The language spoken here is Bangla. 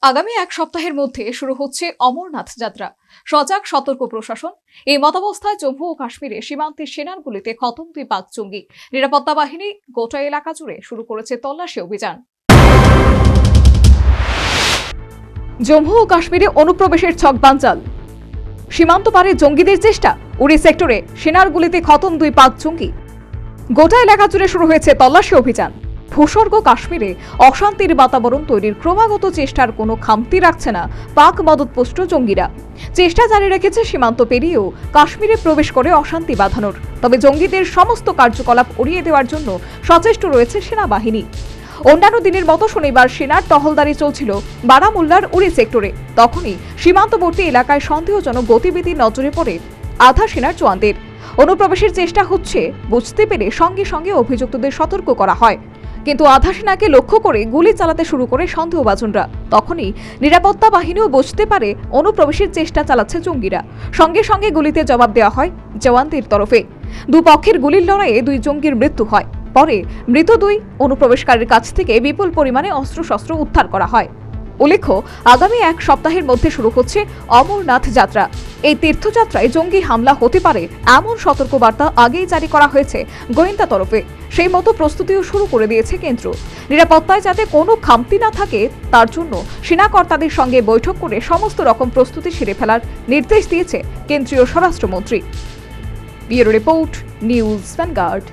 আগামী এক সপ্তাহের মধ্যে শুরু হচ্ছে অমরনাথ যাত্রা। সজাগ সতর্ক প্রশাসন। এই মতাবস্থায় জম্মু ও কাশ্মীরে সীমান্তের সেনার গুলিতে খতম 2 পাক জঙ্গি। নিরাপত্তা বাহিনী গোটা এলাকা জুড়ে শুরু করেছে তল্লাশি অভিযান। জম্মু ও কাশ্মীরে অনুপ্রবেশের ছক বানচাল। সীমান্ত পারে জঙ্গিদের চেষ্টা। উরি সেক্টরে সেনার গুলিতে খতম 2 পাক জঙ্গি। গোটা এলাকা জুড়ে শুরু হয়েছে তল্লাশি অভিযান। ভূস্বর্গ কাশ্মীরে অশান্তির বাতাবরণ তৈরির ক্রমাগত চেষ্টার কোনো খামতি রাখছে না পাক মদতপুষ্ট জঙ্গিরা। চেষ্টা জারি রেখেছে সীমান্ত পেরিয়েও কাশ্মীরে প্রবেশ করে অশান্তি বাঁধানোর। তবে জঙ্গিদের সমস্ত কার্যকলাপ উড়িয়ে দেওয়ার জন্য সচেষ্ট রয়েছে সেনাবাহিনী। অন্যান্য দিনের মতো শনিবার সেনার টহলদারি চলছিল বারামুল্লার উরি সেক্টরে। তখনই সীমান্তবর্তী এলাকায় সন্দেহজনক গতিবিধি নজরে পড়ে আধা সেনার জওয়ানদের। অনুপ্রবেশের চেষ্টা হচ্ছে বুঝতে পেরে সঙ্গে সঙ্গে অভিযুক্তদের সতর্ক করা হয়, কিন্তু আধা সেনাকে লক্ষ্য করে গুলি চালাতে শুরু করে সন্দেহভাজনরা। তখনই নিরাপত্তা বাহিনীও বুঝতে পারে অনুপ্রবেশের চেষ্টা চালাচ্ছে জঙ্গিরা। সঙ্গে সঙ্গে গুলিতে জবাব দেওয়া হয় জওয়ানদের তরফে। দুপক্ষের গুলির লড়াইয়ে 2 জঙ্গির মৃত্যু হয়। পরে মৃত 2 অনুপ্রবেশকারীর কাছ থেকে বিপুল পরিমাণে অস্ত্রশস্ত্র উদ্ধার করা হয়। উল্লেখ্য, আগামী এক সপ্তাহের মধ্যে শুরু হচ্ছে অমরনাথ যাত্রা। এই তীর্থযাত্রায় জঙ্গি হামলা হতে পারে এমন সতর্কবার্তা আগেই জারি করা হয়েছে গোয়েন্দা তরফে। সেই মতো প্রস্তুতিও শুরু করে দিয়েছে কেন্দ্র। নিরাপত্তায় যাতে কোনো খামতি না থাকে তার জন্য সেনাকর্তাদের সঙ্গে বৈঠক করে সমস্ত রকম প্রস্তুতি সেরে ফেলার নির্দেশ দিয়েছে কেন্দ্রীয় স্বরাষ্ট্রমন্ত্রী। Bureau report, news vanguard.